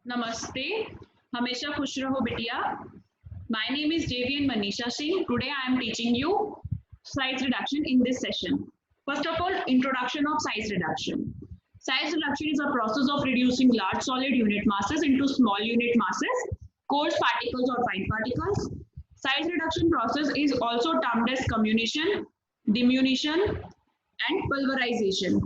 Namaste. Hamesha khush raho bitiya. My name is JVN Manisha Singh. Today I am teaching you size reduction in this session. First of all, introduction of size reduction. Size reduction is a process of reducing large solid unit masses into small unit masses, coarse particles or fine particles. Size reduction process is also termed as comminution, diminution, and pulverization.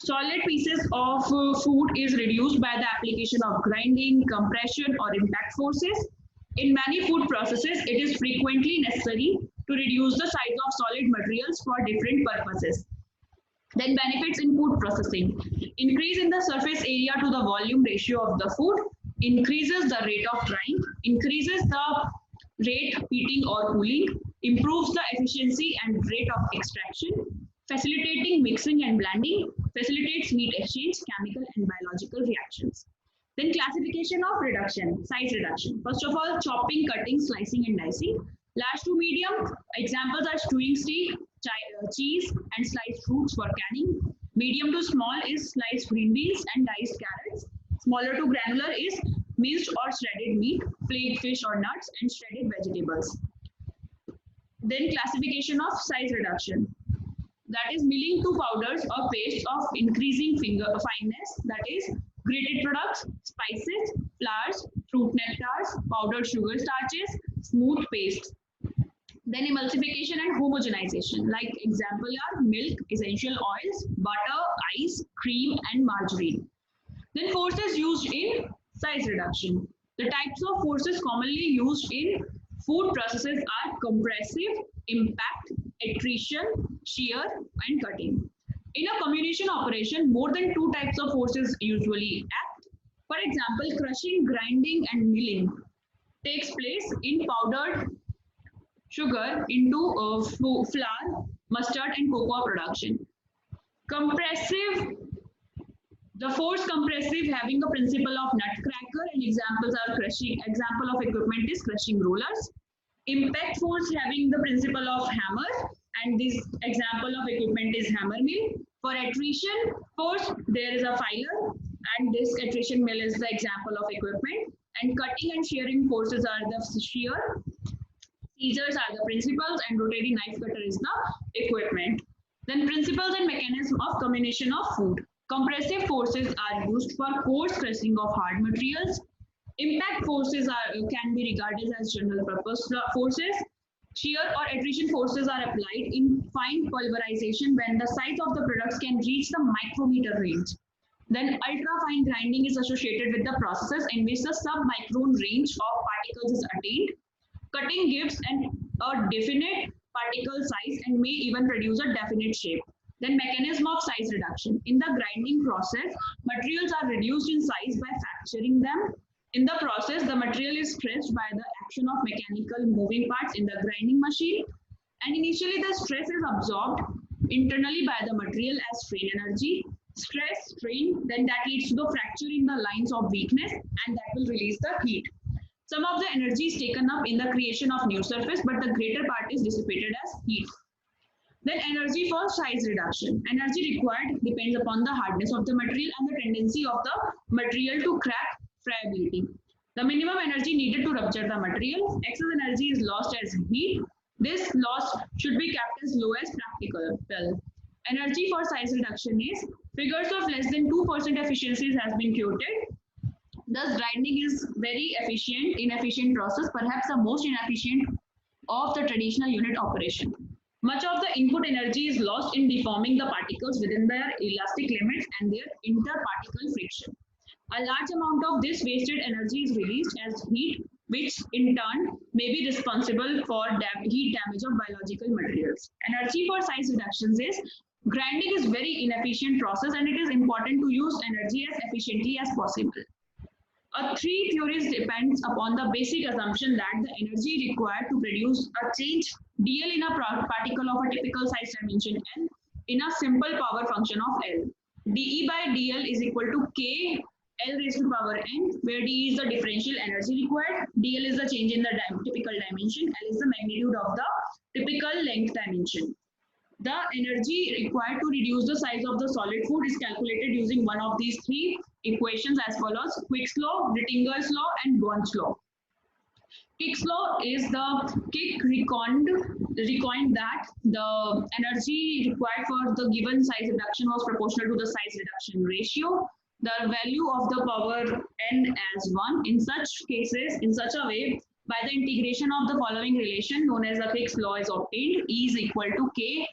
Solid pieces of food is reduced by the application of grinding, compression, or impact forces. In many food processes, it is frequently necessary to reduce the size of solid materials for different purposes. Then benefits in food processing. Increase in the surface area to the volume ratio of the food, increases the rate of drying, increases the rate heating or cooling, improves the efficiency and rate of extraction, facilitating mixing and blending, facilitates heat exchange, chemical and biological reactions. Then classification of reduction, size reduction. First of all, chopping, cutting, slicing and dicing. Large to medium, examples are stewing steak, cheese and sliced fruits for canning. Medium to small is sliced green beans and diced carrots. Smaller to granular is minced or shredded meat, flaked fish or nuts and shredded vegetables. Then classification of size reduction, that is milling to powders or paste of increasing fineness, that is grated products, spices, flours, fruit nectars, powdered sugar starches, smooth pastes. Then emulsification and homogenization, like example are milk, essential oils, butter, ice, cream and margarine. Then forces used in size reduction. The types of forces commonly used in food processes are compressive, impact, attrition, shear, and cutting. In a comminution operation, more than two types of forces usually act. For example, crushing, grinding, and milling takes place in powdered sugar into flour, mustard, and cocoa production. Compressive, the force compressive having the principle of nutcracker and examples are crushing. Example of equipment is crushing rollers. Impact force having the principle of hammer and this example of equipment is hammer mill. For attrition force there is a filer and this attrition mill is the example of equipment. And cutting and shearing forces are the shear. Scissors are the principles and rotating knife cutter is the equipment. Then principles and mechanism of comminution of food. Compressive forces are used for coarse crushing of hard materials. Impact forces can be regarded as general purpose forces. Shear or attrition forces are applied in fine pulverization when the size of the products can reach the micrometer range. Then ultra fine grinding is associated with the processes in which the sub-micron range of particles is attained. Cutting gives a definite particle size and may even produce a definite shape. Then mechanism of size reduction. In the grinding process, materials are reduced in size by fracturing them. In the process, the material is stretched by the action of mechanical moving parts in the grinding machine. And initially, the stress is absorbed internally by the material as strain energy. Stress, strain, then that leads to the fracture in the lines of weakness and that will release the heat. Some of the energy is taken up in the creation of new surface, but the greater part is dissipated as heat. Then energy for size reduction. Energy required depends upon the hardness of the material and the tendency of the material to crack friability. The minimum energy needed to rupture the material. Excess energy is lost as heat. This loss should be kept as low as practical. Energy for size reduction is figures of less than 2% efficiencies has been quoted. Thus, grinding is very inefficient process, perhaps the most inefficient of the traditional unit operation. Much of the input energy is lost in deforming the particles within their elastic limits and their interparticle friction. A large amount of this wasted energy is released as heat, which in turn may be responsible for heat damage of biological materials. Energy for size reductions is grinding is very inefficient process and it is important to use energy as efficiently as possible. Three theories depends upon the basic assumption that the energy required to produce a change dl in a particle of a typical size dimension L in a simple power function of L. dE by dl is equal to k L raised to power n, where d is the differential energy required, dl is the change in the typical dimension, L is the magnitude of the typical length dimension. The energy required to reduce the size of the solid food is calculated using one of these three equations as follows: Quick's law, Rittinger's law, and Bond's law. Kick's law is Kick recoined that the energy required for the given size reduction was proportional to the size reduction ratio, the value of the power n as 1. In such cases, in such a way, by the integration of the following relation known as the Kick's law is obtained: E is equal to K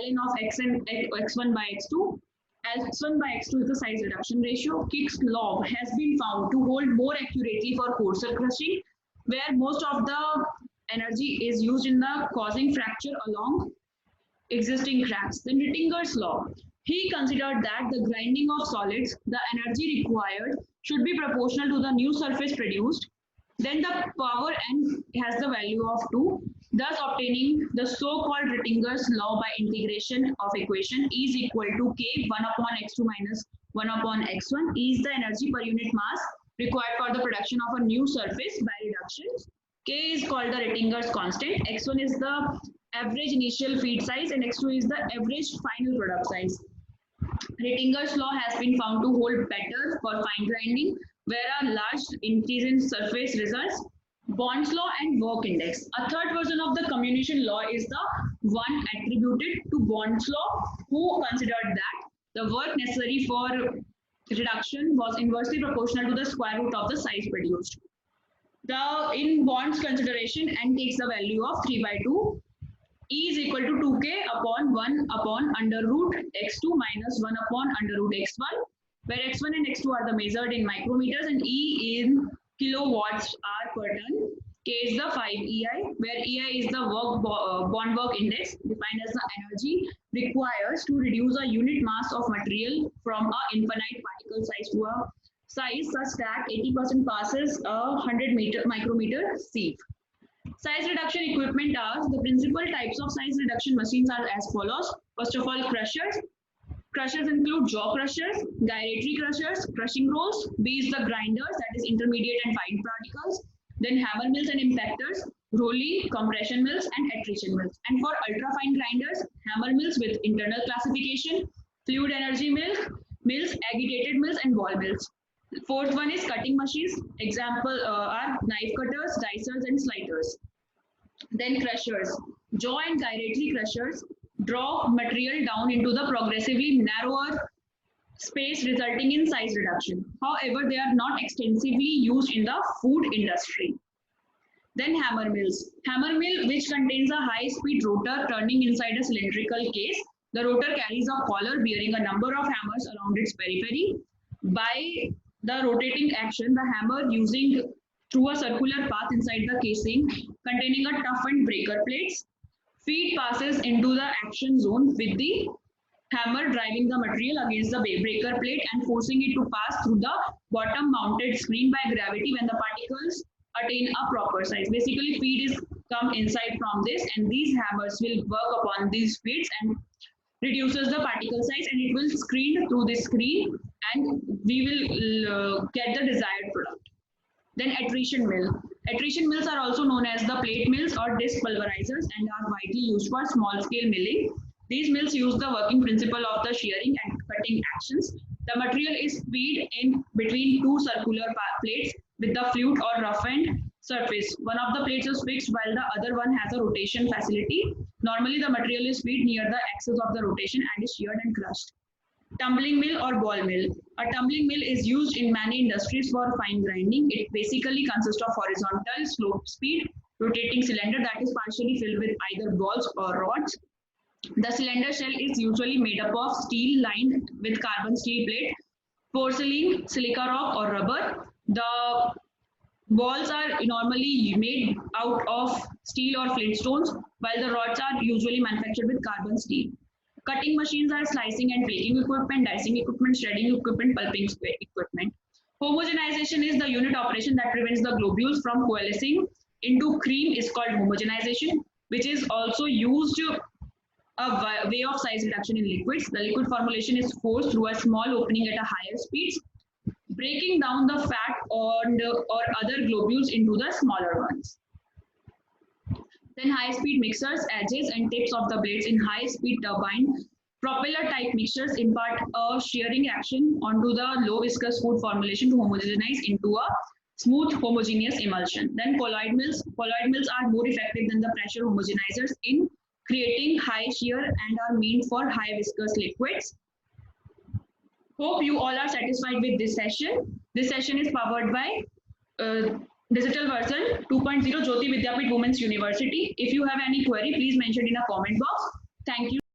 ln of x1 by x2. x1 by x2 is the size reduction ratio. Kick's law has been found to hold more accurately for coarser crushing, where most of the energy is used in the causing fracture along existing cracks. Then Rittinger's law. He considered that the grinding of solids, the energy required should be proportional to the new surface produced. Then the power n has the value of 2, thus obtaining the so-called Rittinger's law by integration of equation E is equal to K 1 upon x2 minus 1 upon x1. E is the energy per unit mass required for the production of a new surface by reduction. K is called the Rittinger's constant. X1 is the average initial feed size and x2 is the average final product size. Rittinger's law has been found to hold better for fine grinding, where a large increase in surface results. Bond's law and work index. A third version of the comminution law is the one attributed to Bond's law, who considered that the work necessary for reduction was inversely proportional to the square root of the size produced. In Bond's consideration, n takes the value of 3 by 2. E is equal to 2k upon 1 upon under root x2 minus 1 upon under root x1, where x1 and x2 are the measured in micrometers and E in kilowatts hour per ton. K is the 5 EI, where EI is the bond work index, defined as the energy requires to reduce a unit mass of material from a infinite particle size to a size such that 80% passes a 100 micrometer sieve. Size reduction equipment are the principal types of size reduction machines are as follows. First of all, crushers. Crushers include jaw crushers, gyratory crushers, crushing rolls. B is the grinders, that is intermediate and fine particles. Then hammer mills and impactors, rolling, compression mills, and attrition mills. And for ultra fine grinders, hammer mills with internal classification, fluid energy mills, aggregated mills, and ball mills. Fourth one is cutting machines. Example are knife cutters, dicers, and sliders. Then crushers. Jaw and gyratory crushers draw material down into the progressively narrower space, resulting in size reduction. However, they are not extensively used in the food industry. Then hammer mills. Hammer mill, which contains a high-speed rotor turning inside a cylindrical case. The rotor carries a collar bearing a number of hammers around its periphery. By the rotating action, the hammer using through a circular path inside the casing containing a toughened breaker plates. Feed passes into the action zone with the hammer driving the material against the breaker plate and forcing it to pass through the bottom mounted screen by gravity when the particles attain a proper size. Basically, feed is come inside from this, and these hammers will work upon these feeds and reduces the particle size, and it will screen through this screen, and we will get the desired product. Then attrition mill. Attrition mills are also known as the plate mills or disc pulverizers and are widely used for small scale milling. These mills use the working principle of the shearing and cutting actions. The material is fed in between two circular plates with the flute or roughened surface. One of the plates is fixed while the other one has a rotation facility. Normally, the material is fed near the axis of the rotation and is sheared and crushed. Tumbling mill or ball mill. A tumbling mill is used in many industries for fine grinding. It basically consists of horizontal slope speed rotating cylinder that is partially filled with either balls or rods. The cylinder shell is usually made up of steel lined with carbon steel plate, porcelain, silica rock, or rubber. The balls are normally made out of steel or flintstones, while the rods are usually manufactured with carbon steel. Cutting machines are slicing and flaking equipment, dicing equipment, shredding equipment, pulping equipment. Homogenization is the unit operation that prevents the globules from coalescing into cream is called homogenization, which is also used a way of size reduction in liquids. The liquid formulation is forced through a small opening at a higher speeds, breaking down the fat or other globules into the smaller ones. Then high-speed mixers, edges and tips of the blades in high-speed turbine Propeller type mixtures impart a shearing action onto the low viscous food formulation to homogenize into a smooth homogeneous emulsion. Then colloid mills. Colloid mills are more effective than the pressure homogenizers in creating high shear and are meant for high viscous liquids. Hope you all are satisfied with this session. This session is powered by digital version 2.0 Jyoti Vidyapeeth Women's University. If you have any query, please mention in a comment box. Thank you.